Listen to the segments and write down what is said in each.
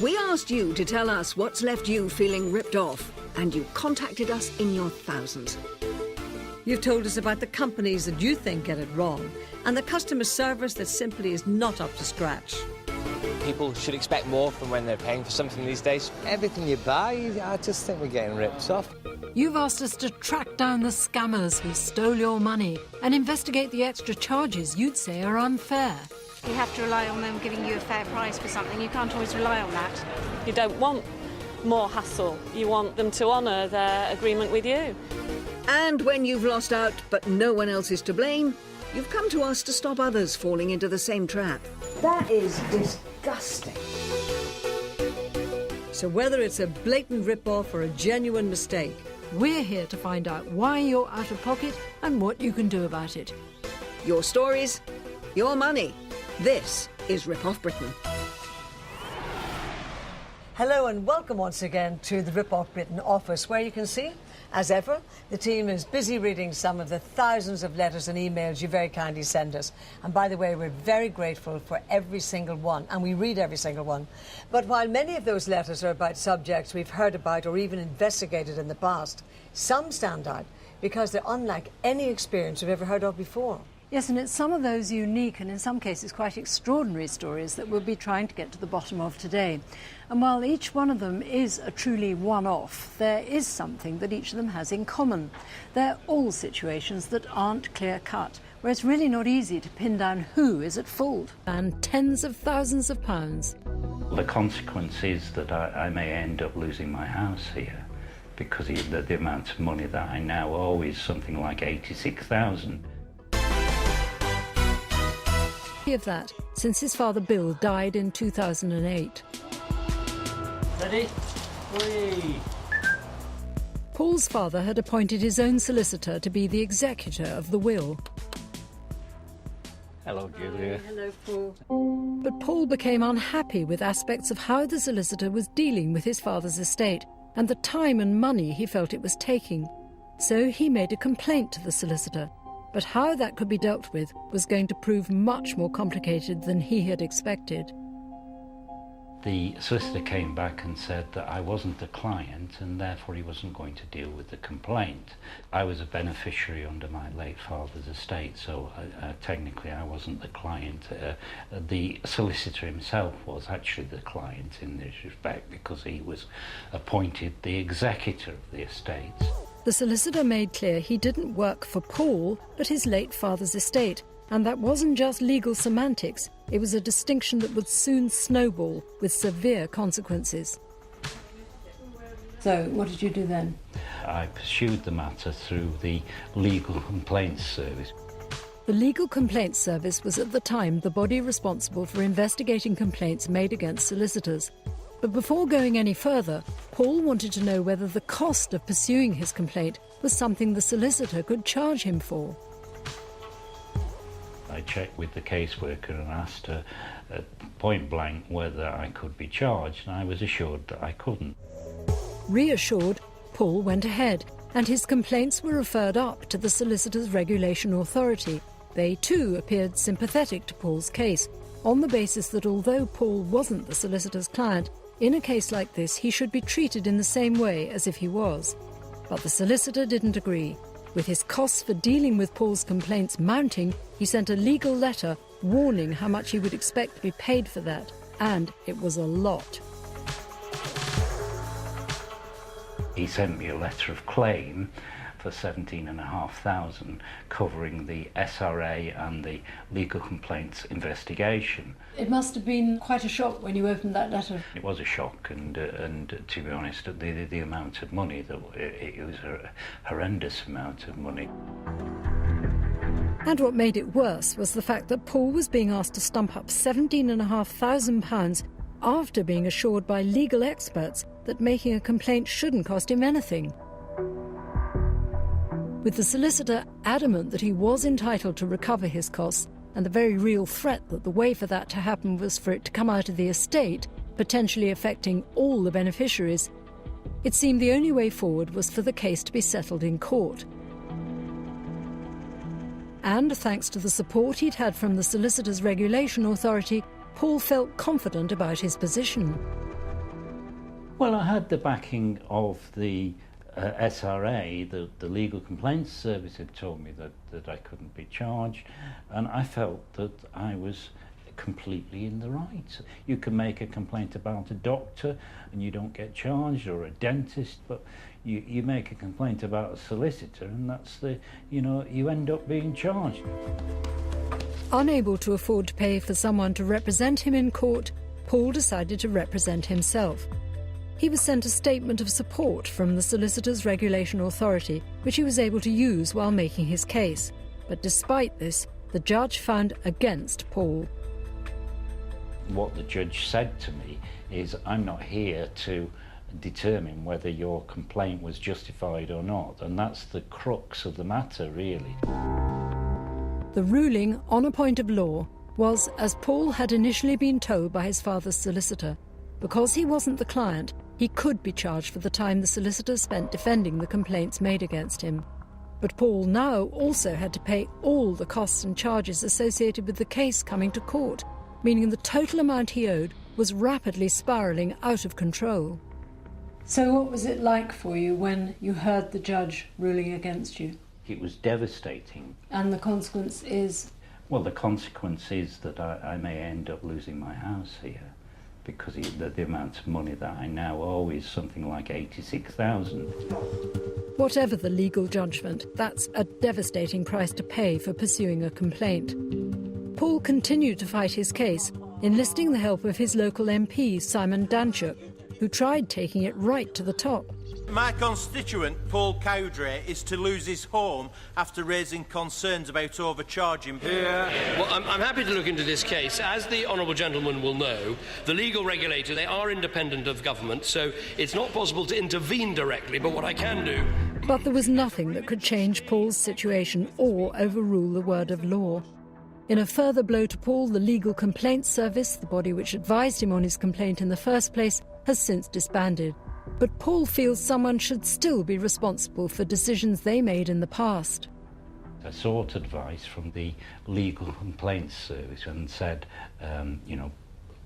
We asked you to tell us what's left you feeling ripped off, and you contacted us in your thousands. You've told us about the companies that you think get it wrong, and the customer service that simply is not up to scratch. People should expect more from when they're paying for something these days. Everything you buy, I just think we're getting ripped off. You've asked us to track down the scammers who stole your money and investigate the extra charges you'd say are unfair. You have to rely on them giving you a fair price for something. You can't always rely on that. You don't want more hassle. You want them to honour their agreement with you. And when you've lost out but no one else is to blame, you've come to us to stop others falling into the same trap. That is disgusting. So whether it's a blatant rip-off or a genuine mistake, We're here to find out why you're out of pocket and what you can do about it. Your stories, your money. This is Rip Off Britain. hello and welcome once again to the Rip Off Britain office, where you can see, as ever, the team is busy reading some of the thousands of letters and emails you very kindly send us. And by the way, we're very grateful for every single one, and we read every single one. But while many of those letters are about subjects we've heard about or even investigated in the past, some stand out because they're unlike any experience we've ever heard of before. Yes, and it's some of those unique and in some cases quite extraordinary stories that we'll be trying to get to the bottom of today. And while each one of them is a truly one-off, there is something that each of them has in common. They're all situations that aren't clear-cut, where it's really not easy to pin down who is at fault. And tens of thousands of pounds. The consequence is that I may end up losing my house here, because the amount of money that I now owe is something like 86,000. Of that, since his father Bill died in 2008. Ready? 3. Paul's father had appointed his own solicitor to be the executor of the will. Hello, Julia. Hello, Paul. But Paul became unhappy with aspects of how the solicitor was dealing with his father's estate and the time and money he felt it was taking. So he made a complaint to the solicitor. But how that could be dealt with was going to prove much more complicated than he had expected. The solicitor came back and said that I wasn't the client and therefore he wasn't going to deal with the complaint. I was a beneficiary under my late father's estate, so technically I wasn't the client. The solicitor himself was actually the client in this respect because he was appointed the executor of the estates. The solicitor made clear he didn't work for Paul, but his late father's estate. And that wasn't just legal semantics, it was a distinction that would soon snowball with severe consequences. So, what did you do then? I pursued the matter through the Legal Complaints Service. The Legal Complaints Service was at the time the body responsible for investigating complaints made against solicitors. But before going any further, Paul wanted to know whether the cost of pursuing his complaint was something the solicitor could charge him for. I checked with the caseworker and asked her point blank whether I could be charged, and I was assured that I couldn't. Reassured, Paul went ahead, and his complaints were referred up to the Solicitors Regulation Authority. They too appeared sympathetic to Paul's case, on the basis that although Paul wasn't the solicitor's client, in a case like this he should be treated in the same way as if he was. But the solicitor didn't agree. With his costs for dealing with Paul's complaints mounting, he sent a legal letter warning how much he would expect to be paid for that. And it was a lot. He sent me a letter of claim for 17,500 covering the SRA and the legal complaints investigation. It must have been quite a shock when you opened that letter. It was a shock, and to be honest, the amount of money, it was a horrendous amount of money. And what made it worse was the fact that Paul was being asked to stump up £17,500 after being assured by legal experts that making a complaint shouldn't cost him anything. With the solicitor adamant that he was entitled to recover his costs, and the very real threat that the way for that to happen was for it to come out of the estate, potentially affecting all the beneficiaries, it seemed the only way forward was for the case to be settled in court. And thanks to the support he'd had from the Solicitors Regulation Authority, Paul felt confident about his position. Well, I had the backing of the SRA, the Legal Complaints Service had told me that I couldn't be charged, and I felt that I was completely in the right. You can make a complaint about a doctor and you don't get charged, or a dentist, but you make a complaint about a solicitor and that's you end up being charged. Unable to afford to pay for someone to represent him in court, Paul decided to represent himself. He was sent a statement of support from the Solicitors Regulation Authority, which he was able to use while making his case. But despite this, the judge found against Paul. What the judge said to me is, I'm not here to determine whether your complaint was justified or not, and that's the crux of the matter, really. The ruling on a point of law was, as Paul had initially been told by his father's solicitor, because he wasn't the client, he could be charged for the time the solicitor spent defending the complaints made against him. But Paul now also had to pay all the costs and charges associated with the case coming to court, meaning the total amount he owed was rapidly spiralling out of control. So what was it like for you when you heard the judge ruling against you? It was devastating. And the consequence is? Well, the consequence is that I may end up losing my house here, because the amount of money that I now owe is something like $86,000. Whatever the legal judgment, that's a devastating price to pay for pursuing a complaint. Paul continued to fight his case, enlisting the help of his local MP, Simon Danchuk, who tried taking it right to the top. My constituent, Paul Cowdrey, is to lose his home after raising concerns about overcharging. Yeah. Well, I'm happy to look into this case. As the honourable gentleman will know, the legal regulator, they are independent of government, so it's not possible to intervene directly, but what I can do... But there was nothing that could change Paul's situation or overrule the word of law. In a further blow to Paul, the Legal Complaints Service, the body which advised him on his complaint in the first place, has since disbanded. But Paul feels someone should still be responsible for decisions they made in the past. I sought advice from the Legal Complaints Service and said,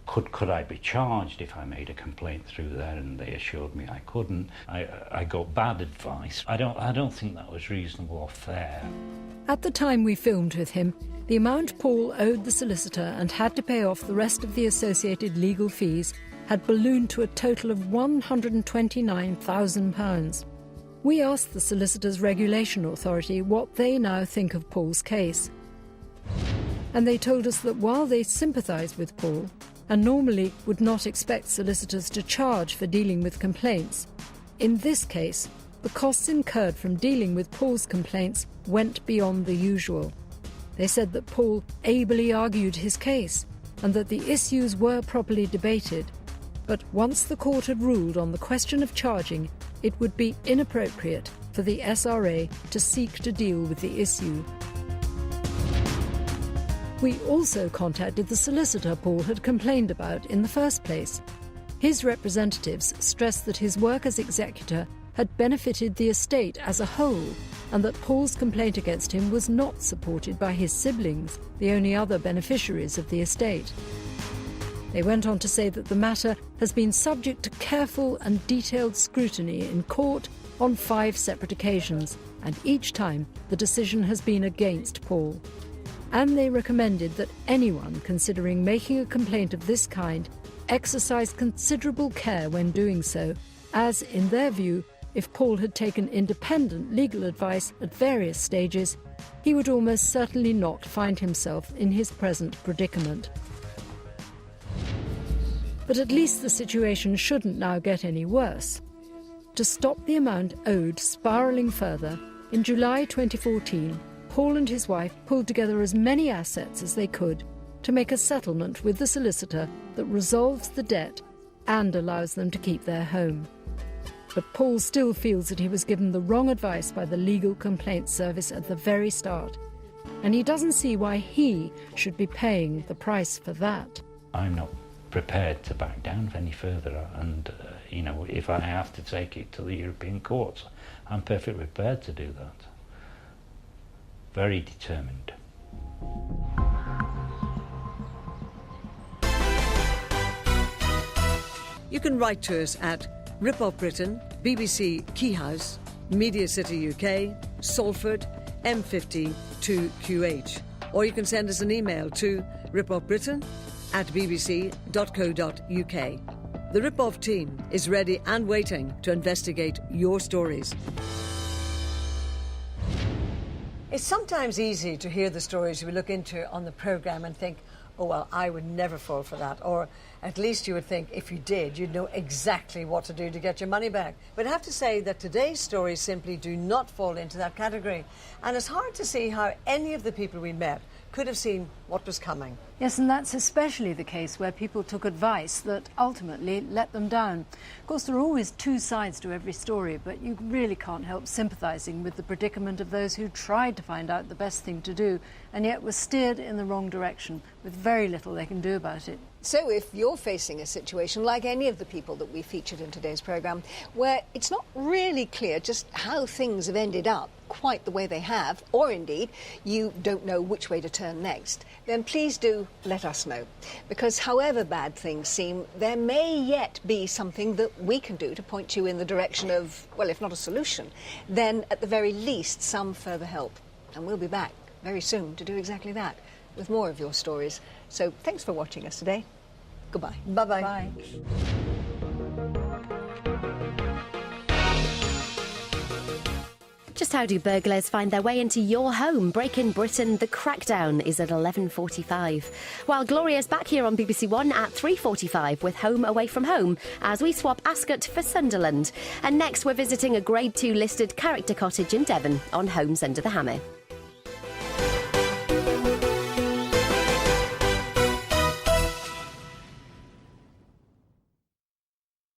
could I be charged if I made a complaint through there? And they assured me I couldn't. I got bad advice. I don't think that was reasonable or fair. At the time we filmed with him, the amount Paul owed the solicitor and had to pay off the rest of the associated legal fees had ballooned to a total of £129,000. We asked the Solicitors Regulation Authority what they now think of Paul's case. And they told us that while they sympathise with Paul, and normally would not expect solicitors to charge for dealing with complaints, in this case, the costs incurred from dealing with Paul's complaints went beyond the usual. They said that Paul ably argued his case, and that the issues were properly debated. But once the court had ruled on the question of charging, it would be inappropriate for the SRA to seek to deal with the issue. We also contacted the solicitor Paul had complained about in the first place. His representatives stressed that his work as executor had benefited the estate as a whole, and that Paul's complaint against him was not supported by his siblings, the only other beneficiaries of the estate. They went on to say that the matter has been subject to careful and detailed scrutiny in court on 5 separate occasions, and each time the decision has been against Paul. And they recommended that anyone considering making a complaint of this kind exercise considerable care when doing so, as, in their view, if Paul had taken independent legal advice at various stages, he would almost certainly not find himself in his present predicament. But at least the situation shouldn't now get any worse. To stop the amount owed spiralling further, in July 2014, Paul and his wife pulled together as many assets as they could to make a settlement with the solicitor that resolves the debt and allows them to keep their home. But Paul still feels that he was given the wrong advice by the Legal Complaints Service at the very start, and he doesn't see why he should be paying the price for that. I'm not prepared to back down any further, and if I have to take it to the European courts, I'm perfectly prepared to do that. Very determined. You can write to us at Ripoff Britain, BBC Key House, Media City UK, Salford, M50 2QH. Or you can send us an email to ripoffbritain@bbc.co.uk. The Ripoff team is ready and waiting to investigate your stories. It's sometimes easy to hear the stories we look into on the programme and think, oh, well, I would never fall for that. Or at least you would think if you did, you'd know exactly what to do to get your money back. But I have to say that today's stories simply do not fall into that category. And it's hard to see how any of the people we met could have seen what was coming. Yes, and that's especially the case where people took advice that ultimately let them down. Of course, there are always two sides to every story, but you really can't help sympathising with the predicament of those who tried to find out the best thing to do and yet were steered in the wrong direction with very little they can do about it. So if you're facing a situation like any of the people that we featured in today's programme, where it's not really clear just how things have ended up quite the way they have, or indeed you don't know which way to turn next, then please do let us know. Because however bad things seem, there may yet be something that we can do to point you in the direction of, well, if not a solution, then at the very least some further help. And we'll be back very soon to do exactly that, with more of your stories. So thanks for watching us today. Goodbye. Bye-bye. Bye. Just how do burglars find their way into your home? Break in Britain, The Crackdown is at 11:45. While Gloria's back here on BBC One at 3:45 with Home Away from Home as we swap Ascot for Sunderland. And next we're visiting a Grade 2 listed character cottage in Devon on Homes Under the Hammer.